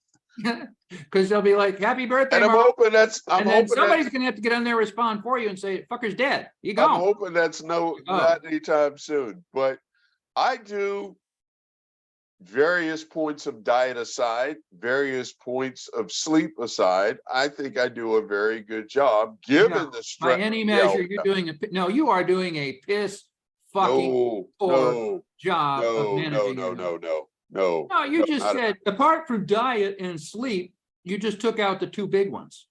Because they'll be like, happy birthday, and I'm Marlon. hoping that's and then somebody's gonna have to get on there, respond for you, and say, fucker's dead. You go. I'm hoping that's not anytime soon. But I do, various points of diet aside, various points of sleep aside, I think I do a very good job given the stress. By any measure, you're doing you are doing a piss fucking job of managing. No, you just said, apart from diet and sleep, you just took out the two big ones.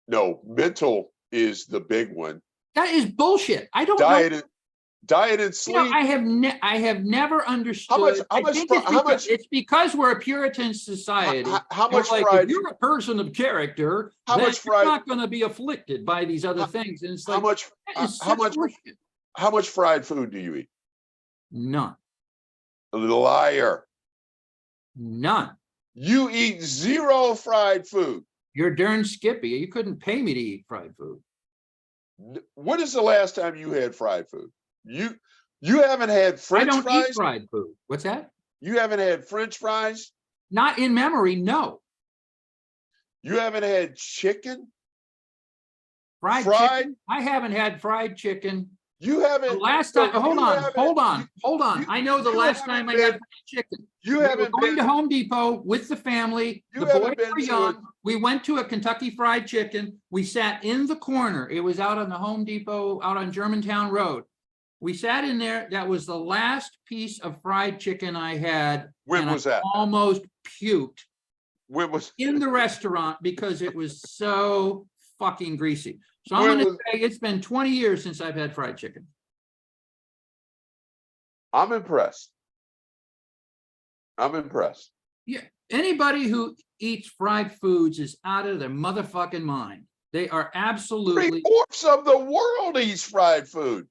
No, mental is the big one. That is bullshit. I don't know. Diet and sleep. I have never understood. It's because we're a Puritan society. How much fried? If you're a person of character, you're not going to be afflicted by these other things. And it's like, how much How much fried food do you eat? None. Liar. None. You eat zero fried food. You're darn skippy. You couldn't pay me to eat fried food. When is the last time you had fried food? You haven't had I French don't fries? eat fried food. What's that? You haven't had French fries? Not in memory, no. You haven't had chicken? Fried chicken? I haven't had fried chicken. You The haven't. last so time, hold you on, haven't- hold on, you- hold on. you- I know the you last time I haven't had been- fried chicken. You We were haven't going to been. Home Depot with the family. You The boys haven't been were to a- young. We went to a Kentucky Fried Chicken. We sat in the corner. It was out on the Home Depot, out on Germantown Road. We sat in there. That was the last piece of fried chicken I had. When and was I that? almost puked When was in the restaurant because it was so fucking greasy. So I'm When going to was- say it's been 20 years since I've had fried chicken. I'm impressed. I'm impressed. Yeah, anybody who eats fried foods is out of their motherfucking mind. They are absolutely 3/4 of the world eats fried food.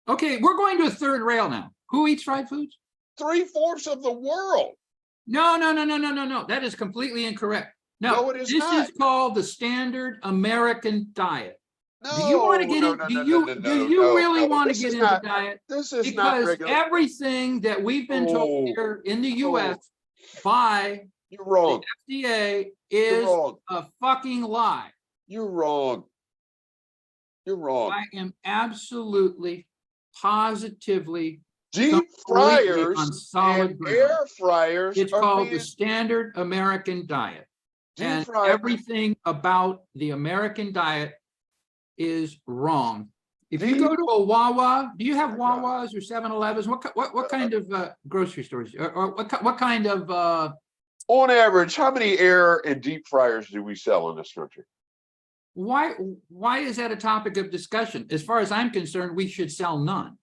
okay. We're going to a third rail now. Who eats fried foods? 3/4 of the world. No, no, no, no, no, no, no. That is completely incorrect. No, No, it is this not. is called the standard American diet. No, Do you want to get no, in? no, Do no, you no, no, do no, you no, really no. want to This get is into not- diet? This is not Because regular. everything that we've been told Oh, here in the oh. US by You're the wrong. FDA You're is wrong. a fucking lie. You're wrong. You're wrong. I am absolutely, positively, Deep completely on fryers solid and ground. air fryers It's are called the being standard American diet. deep And fryers. everything about the American diet is wrong. If you Deep- go to a Wawa, do you have I got it. Wawas or 7-Elevens? What kind of grocery stores or what kind of On average, how many air and deep fryers do we sell in this country? why is that a topic of discussion? As far as I'm concerned, we should sell none.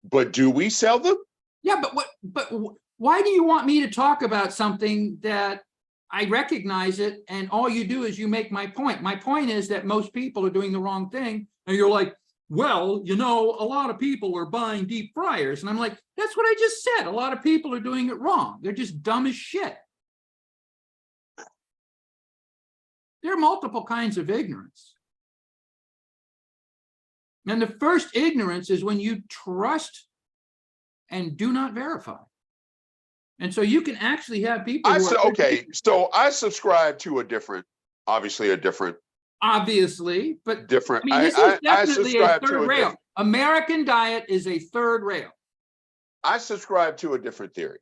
But do we sell them? Yeah, but why do you want me to talk about something that I recognize it and all you do is you make my point? My point is that most people are doing the wrong thing. And you're like, well, you know, a lot of people are buying deep fryers. And I'm like, that's what I just said. A lot of people are doing it wrong. They're just dumb as shit. There are multiple kinds of ignorance. And the first ignorance is when you trust and do not verify. And so you can actually have people who are Okay, so I subscribe to a different, obviously a different, obviously, but different. I mean, this is definitely a subscribe to third a rail. different, American diet is a third rail. I subscribe to a different theory.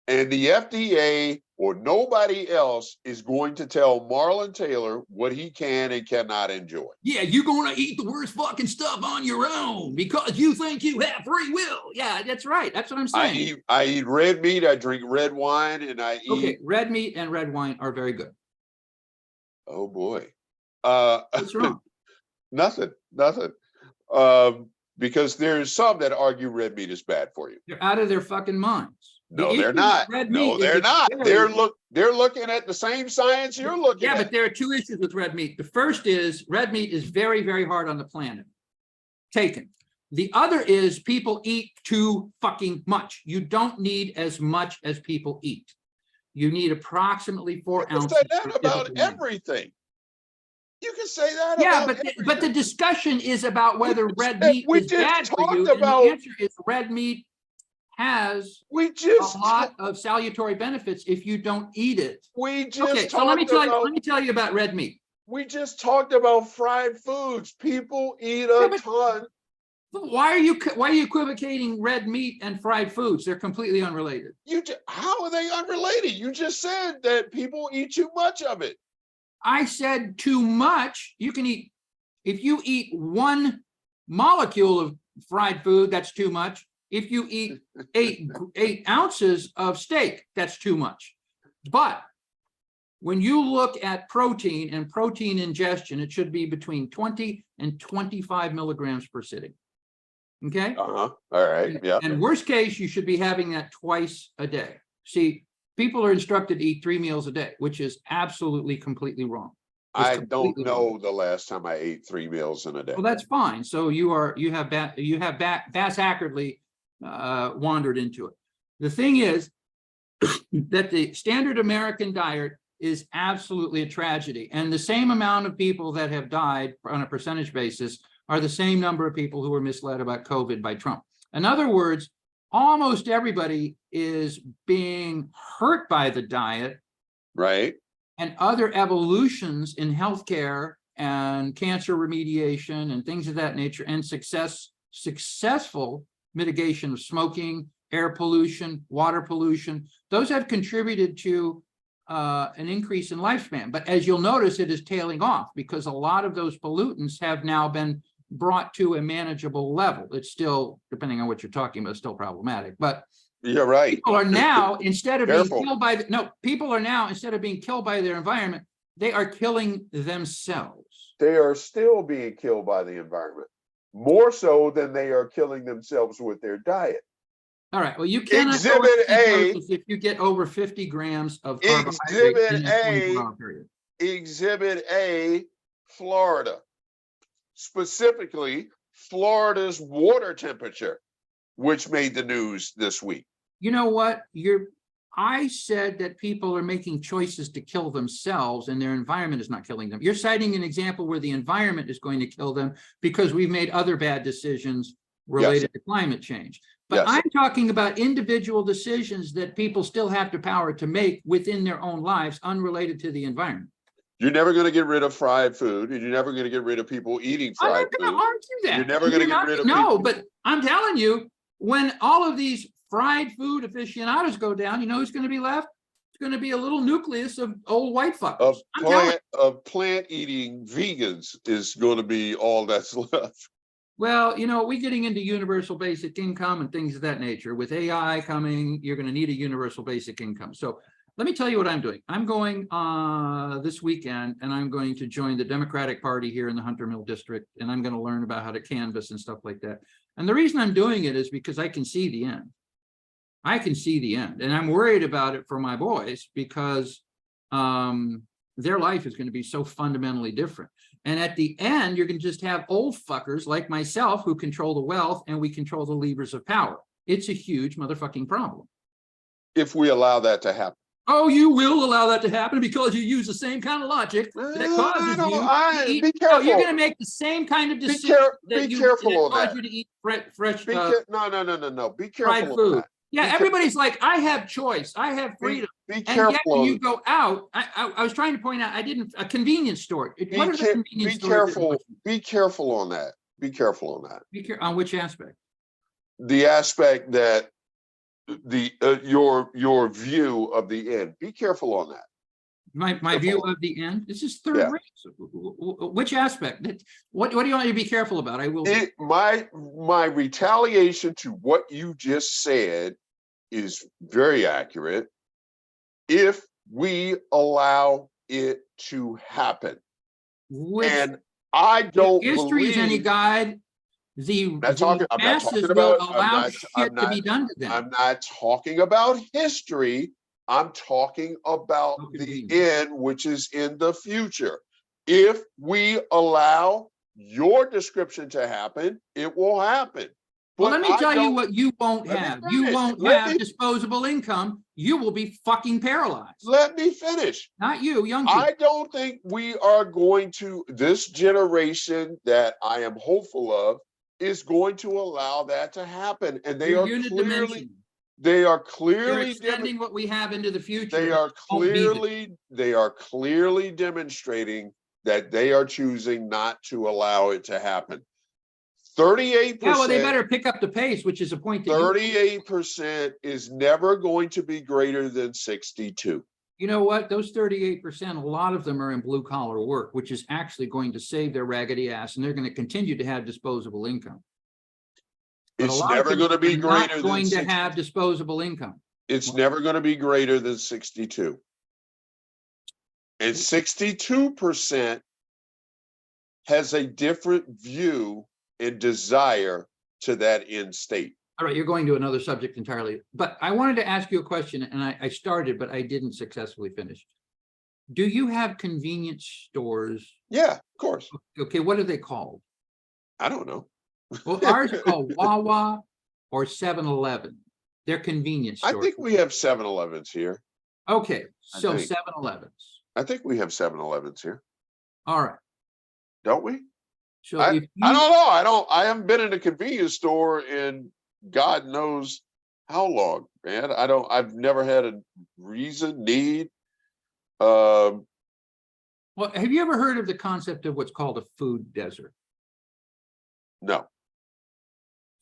And the FDA or nobody else is going to tell Marlon Taylor what he can and cannot enjoy. Yeah, you're going to eat the worst fucking stuff on your own because you think you have free will. Yeah, that's right. That's what I'm saying. I eat red meat, I drink red wine, and I eat. Okay, red meat and red wine are very good. Oh boy. What's wrong? Nothing. Because there's some that argue red meat is bad for you. They're out of their fucking minds. The No, issue they're with not. red No, meat is they're it's not. very- They're looking at the same science you're looking Yeah, at. but there are two issues with red meat. The first is red meat is very, very hard on the planet. Taken. The other is people eat too fucking much. You don't need as much as people eat. You need approximately 4 You can ounces. say that per about typical man. everything. You can say that Yeah, about but the discussion is about whether red just- meat we is just bad for talked you. And about- the answer is red meat has we a just lot of salutary benefits if you don't eat it. we just Okay, so let me talked tell you about red meat. we just talked about fried foods. People eat Yeah, a but- ton. Why are you equivocating red meat and fried foods? They're completely unrelated. How are they unrelated? You just said that people eat too much of it. I said too much. You can eat, if you eat 1 molecule of fried food, that's too much. If you eat 8 ounces of steak, that's too much. But when you look at protein and protein ingestion, it should be between 20 and 25 milligrams per sitting. Okay? All right. Yeah. And worst case, you should be having that twice a day. See, people are instructed to eat 3 meals a day, which is absolutely completely wrong. I don't completely wrong. know the last time I ate 3 meals in a day. Well, that's fine. So you have vast accurately wandered into it. The thing is that the standard American diet is absolutely a tragedy. And the same amount of people that have died on a percentage basis are the same number of people who were misled about COVID by Trump. In other words, almost everybody is being hurt by the diet, right? And other evolutions in healthcare and cancer remediation and things of that nature, and successful mitigation of smoking, air pollution, water pollution. Those have contributed to an increase in lifespan. But as you'll notice, it is tailing off because a lot of those pollutants have now been brought to a manageable level. It's still, depending on what you're talking about, still problematic. But you're right. People are now, instead of being killed by people are now, instead of being killed by their environment, they are killing themselves. They are still being killed by the environment, more so than they are killing themselves with their diet. All right. Well, you cannot Exhibit A, if you get over 50 grams of carbohydrate in a 24-hour period. Exhibit A, Florida. Specifically, Florida's water temperature, which made the news this week. You know what? I said that people are making choices to kill themselves and their environment is not killing them. You're citing an example where the environment is going to kill them because we've made other bad decisions related to climate change. But I'm talking about individual decisions that people still have the power to make within their own lives, unrelated to the environment. You're never going to get rid of fried food, and you're never going to get rid of people eating fried food. I'm not going to argue that. You're never going to get rid of people. No, but I'm telling you, when all of these fried food aficionados go down, you know who's going to be left? It's going to be a little nucleus of old white fuckers. Of plant-eating vegans is going to be all that's left. Well, you know, we're getting into universal basic income and things of that nature. With AI coming, you're going to need a universal basic income. So let me tell you what I'm doing. I'm going this weekend, and I'm going to join the Democratic Party here in the Hunter Mill District, and I'm going to learn about how to canvass and stuff like that. And the reason I'm doing it is because I can see the end. I can see the end, and I'm worried about it for my boys because their life is going to be so fundamentally different. And at the end, you're going to just have old fuckers like myself who control the wealth, and we control the levers of power. It's a huge motherfucking problem. If we allow that to happen. Oh, you will allow that to happen because you use the same kind of logic that causes you to eat. Be careful. You're going to make the same kind of decision that cause you to eat fresh. No. Be careful food. That. Yeah, everybody's like, I have choice. I have freedom. Be careful. And yet when you go out, I was trying to point out, a convenience store. What is a convenience store? Be careful on that. Be careful on that. On which aspect? The aspect that your view of the end. Be careful on that. My view of the end. This is third rate. Which aspect? What do you want me to be careful about? I will. My retaliation to what you just said is very accurate. If we allow it to happen, and I don't if history is any guide, the masses will allow shit to be done to them. I'm not talking about history. I'm talking about the end, which is in the future. If we allow your description to happen, it will happen. Well, let me tell you what you won't have. You won't have disposable income. You will be fucking paralyzed. Let me finish. Not you, young people. I don't think we are going to, this generation that I am hopeful of, is going to allow that to happen. And they are clearly... They're extending what we have into the future. They are clearly demonstrating that they are choosing not to allow it to happen. 38%. Yeah, well, they better pick up the pace, which is a point. 38% is never going to be greater than 62. You know what? Those 38%, a lot of them are in blue collar work, which is actually going to save their raggedy ass, and they're going to continue to have disposable income. It's never going to be greater than going to have disposable income. It's never going to be greater than 62. And 62% has a different view and desire to that end state. All right, you're going to another subject entirely. But I wanted to ask you a question, and I started, but I didn't successfully finish. Do you have convenience stores? Yeah, of course. Okay, what are they called? I don't know. Well, ours are called Wawa or 7-Eleven. They're convenience I stores. think we have 7-Elevens here. Okay, I so think. 7-Elevens. I think we have 7-Elevens here, All right. don't we? So I if I you, don't know. I haven't been in a convenience store in God knows how long, man. I've never had a reason, need. Um, well, have you ever heard of the concept of what's called a food desert? no.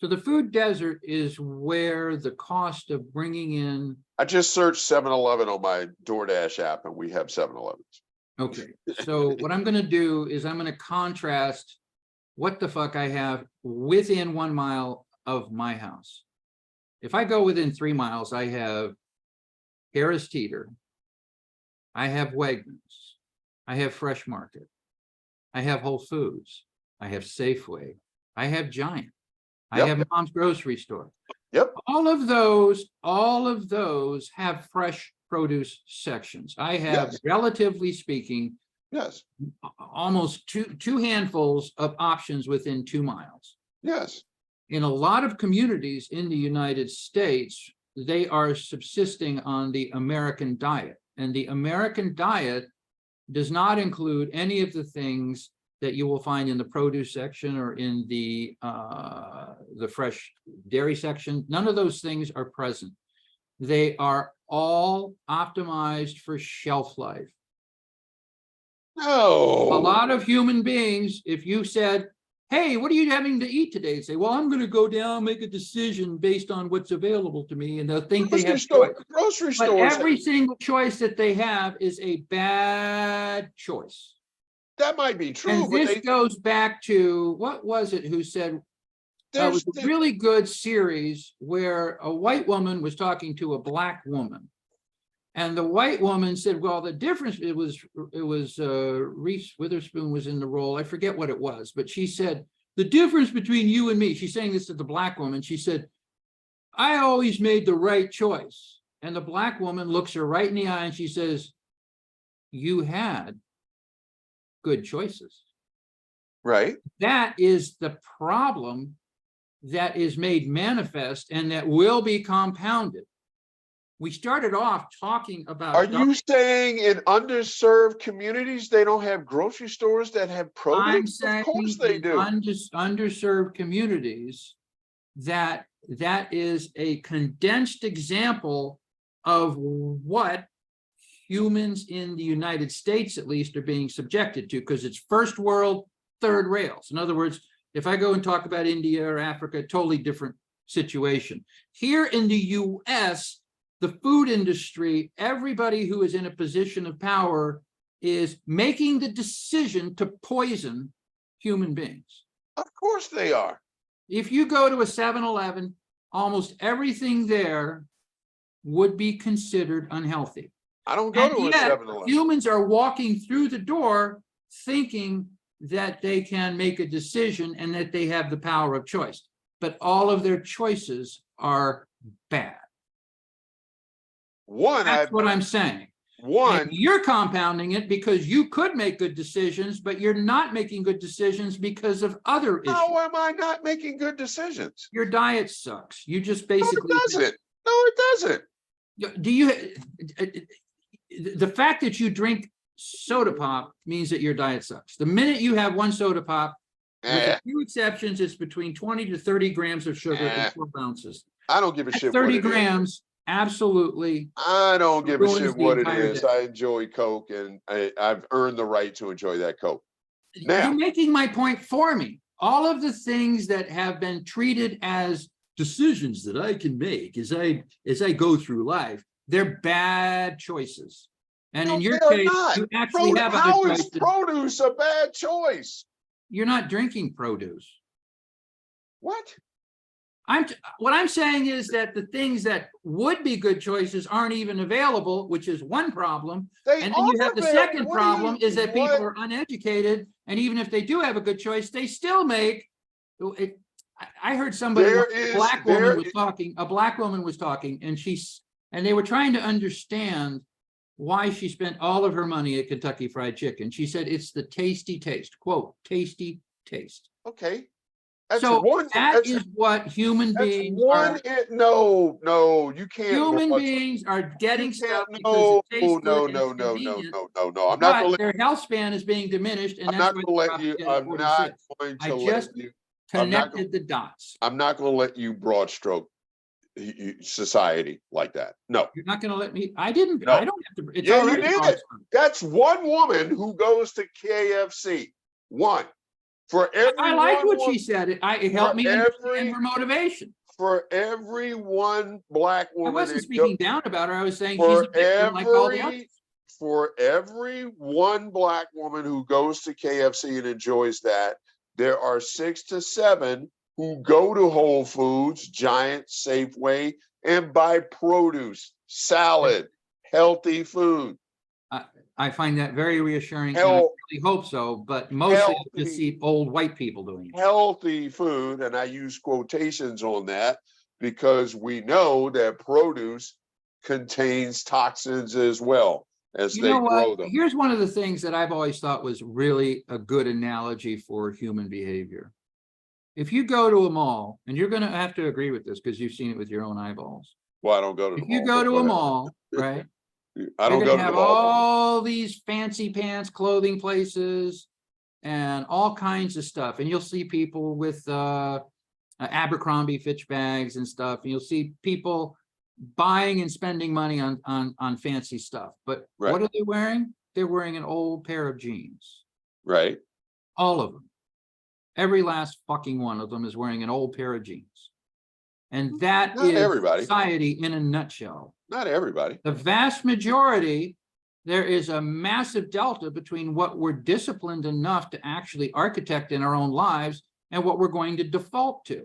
So the food desert is where the cost of bringing in, I just searched 7-Eleven on my DoorDash app and we have 7-Elevens. okay, so what I'm gonna do is I'm gonna contrast what the fuck I have within 1 mile of my house. If I go within 3 miles, I have Harris Teeter, I have Wegmans, I have Fresh Market, I have Whole Foods, I have Safeway, I have Giant, I Yep. have Mom's Grocery Store. Yep. All of those have fresh produce sections. I have, Yes. relatively speaking, Yes. almost two handfuls of options within 2 miles. Yes. In a lot of communities in the United States, they are subsisting on the American diet. And the American diet does not include any of the things that you will find in the produce section or in the fresh dairy section. None of those things are present. They are all optimized for shelf life. No. A lot of human beings, if you said, hey, what are you having to eat today? They'd say, well, I'm going to go down, make a decision based on what's available to me. And they'll think they have choice. Grocery But stores. every single choice that they have is a bad choice. That might be true, And but this goes back to, what was it who said, it there's was a really good series where a white woman was talking to a black woman. And the white woman said, well, the difference, it was Reese Witherspoon was in the role. I forget what it was, but she said, the difference between you and me, she's saying this to the black woman. She said, I always made the right choice. And the black woman looks her right in the eye and she says, you had good choices. right. That is the problem that is made manifest and that will be compounded. We started off talking about. Are you saying in underserved communities, they don't have grocery stores that have produce? I'm saying Of course they in do. underserved communities, that is a condensed example of what humans in the United States, at least, are being subjected to, because it's first world, third rails. In other words, if I go and talk about India or Africa, totally different situation. Here in the US, the food industry, everybody who is in a position of power is making the decision to poison human beings. Of course they are. If you go to a 7-Eleven, almost everything there would be considered unhealthy. I don't go And to a yet, 7-Eleven. humans are walking through the door thinking that they can make a decision and that they have the power of choice. But all of their choices are bad. That's what I'm saying. And you're compounding it because you could make good decisions, but you're not making good decisions because of other issues. How am I not making good decisions? Your diet sucks. You just No, basically. it doesn't. No, it doesn't. Do you, the fact that you drink soda pop means that your diet sucks. The minute you have one soda pop, with a few exceptions, it's between 20 to 30 grams of sugar and 12 ounces. I don't give a At shit. 30 what it grams, is. absolutely. I don't give a ruins shit the what it entire is. day. I enjoy Coke and I've earned the right to enjoy that Coke. Now, You're making my point for me. All of the things that have been treated as decisions that I can make as I go through life, they're bad choices. And in your case, you actually have how other is choices. produce a bad choice? You're not drinking produce. What? What I'm saying is that the things that would be good choices aren't even available, which is one problem. And then you have the second problem is that people are uneducated. And even if they do have a good choice, they still make it. I heard somebody, a black woman was talking, and they were trying to understand why she spent all of her money at Kentucky Fried Chicken. She said it's the tasty taste, quote, tasty taste. Okay. That's So one. that is what human That's beings one. are. No, you can't. Human Broad, beings are getting you stuff can't. because it tastes No, good and no, it's no, no, convenient, no, no, no. I'm not but gonna. their health span is being diminished, and I'm that's not why gonna they're let about you. to get I'm not 46. going I to just let you. I'm not. connected the dots. I'm not going to let you broad stroke society like that. No, You're not going to let me. I don't no. have to. It's Yeah, you already broad did. stroke. That's one woman who goes to KFC. One. For every I liked what one, she said. It for helped me understand her motivation. for every one black I woman wasn't that go, speaking down about her. I was saying she's a for victim like all the others. every one black woman who goes to KFC and enjoys that, there are 6 to 7 who go to Whole Foods, Giant, Safeway, and buy produce, salad, healthy food. I find that very reassuring, and I Health, really hope so, but mostly I just healthy, see old white people doing it. healthy food, and I use quotations on that because we know that produce contains toxins as well as You they know grow what? them. Here's one of the things that I've always thought was really a good analogy for human behavior. If you go to a mall, and you're going to have to agree with this because you've seen it with your own eyeballs. Well, I don't go to the If you mall. go But to go a ahead. mall, right? I don't You're go going to to the have mall. all these fancy pants clothing places and all kinds of stuff. And you'll see people with Abercrombie Fitch bags and stuff. And you'll see people buying and spending money on fancy stuff. But Right. what are they wearing? They're wearing an old pair of jeans. Right. All of them. Every last fucking one of them is wearing an old pair of jeans. And that Not is everybody. society in a nutshell. Not everybody. The vast majority, there is a massive delta between what we're disciplined enough to actually architect in our own lives and what we're going to default to.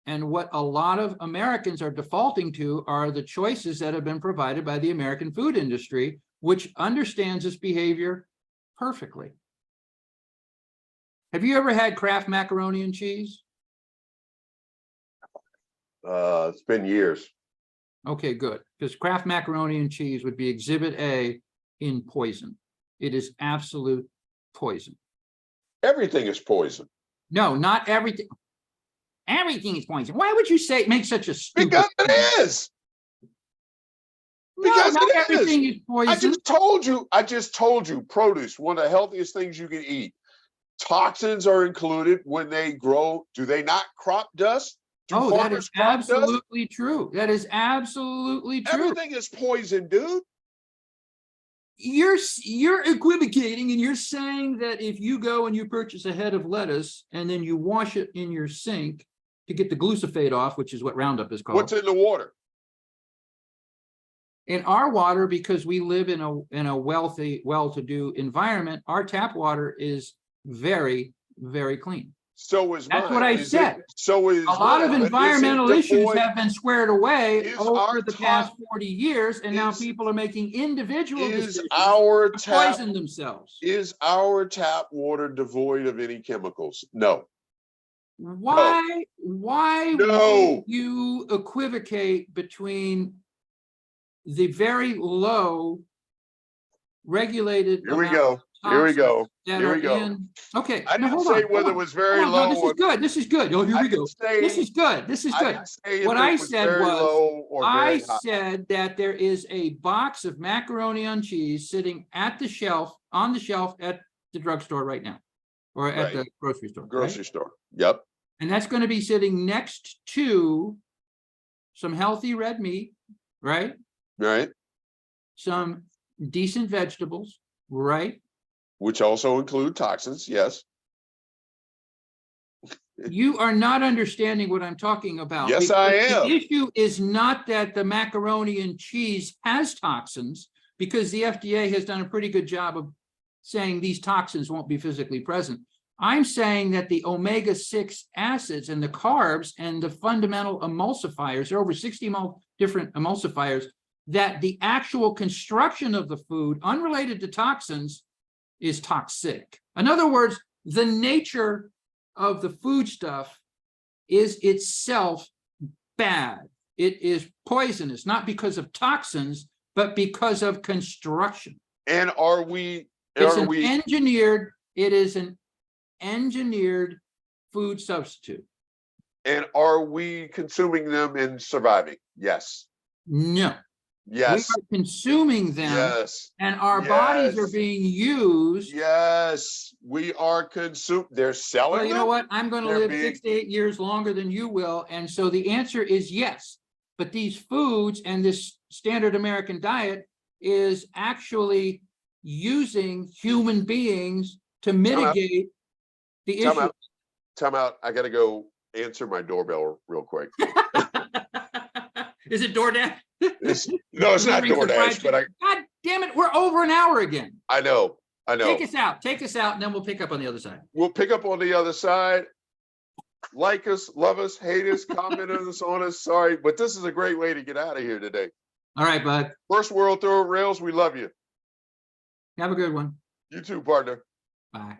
And what a lot of Americans are defaulting to are the choices that have been provided by the American food industry, which understands this behavior perfectly. Have you ever had Kraft macaroni and cheese? It's been years. Okay, good. Because Kraft macaroni and cheese would be exhibit A in poison. It is absolute poison. Everything is poison. No, not everything. Everything is poison. Why would you say make such a stupid? Because it is. No, Because not it everything is I poison. just told you, produce, one of the healthiest things you can eat. Toxins are included when they grow. Do they not crop dust? Do Oh, that farmers is crop dust? absolutely true. That is absolutely true. Everything is poison, dude. You're equivocating, and you're saying that if you go and you purchase a head of lettuce and then you wash it in your sink to get the glyphosate off, which is what Roundup is called. What's in the water? In our water, because we live in a wealthy, well-to-do environment, our tap water is very, very clean. So is mine. That's what I said. So is a lot of environmental issues have been squared away over the past 40 years, and now people are making individual decisions to poison themselves. Is our tap water devoid of any chemicals? No. Why would you equivocate between the very low regulated Here we go. Okay. I didn't say whether it was very low. No, this is good. This is good. Oh, here we go. This is good. This is good. What I said was, I said that there is a box of macaroni and cheese sitting at the shelf, on the shelf at the drugstore right now, or at the grocery store. Grocery store. Yep. And that's going to be sitting next to some healthy red meat, right? Right. Some decent vegetables, right? Which also include toxins, yes. You are not understanding what I'm talking about. Yes, I am. The issue is not that the macaroni and cheese has toxins, because the FDA has done a pretty good job of saying these toxins won't be physically present. I'm saying that the omega-6 acids and the carbs and the fundamental emulsifiers, there are over 60 different emulsifiers, that the actual construction of the food, unrelated to toxins, is toxic. In other words, the nature of the food stuff is itself bad. It is poisonous, not because of toxins, but because of construction. And are we, It's are an we, engineered, it is an engineered food substitute. and are we consuming them and surviving? Yes. No, we Yes. are consuming them, Yes. and our bodies are Yes. being used. Yes. We are they're selling Well, you know them? what? I'm going to They're live being- 6 to 8 years longer than you will. And so the answer is yes. But these foods and this standard American diet is actually using human beings to mitigate the Time issue. out. Time out. I gotta go answer my doorbell real quick. Is it DoorDash? No, it's not Delivering some fried DoorDash, but chicken. God damn it, we're over an hour again. I know. Take us out, and then we'll pick up on the other side. We'll pick up on the other side. Like us, love us, hate us, comment on us. Sorry, but this is a great way to get out of here today. All right, bud. First World Throw Rails, we love you. Have a good one. You too, partner. Bye.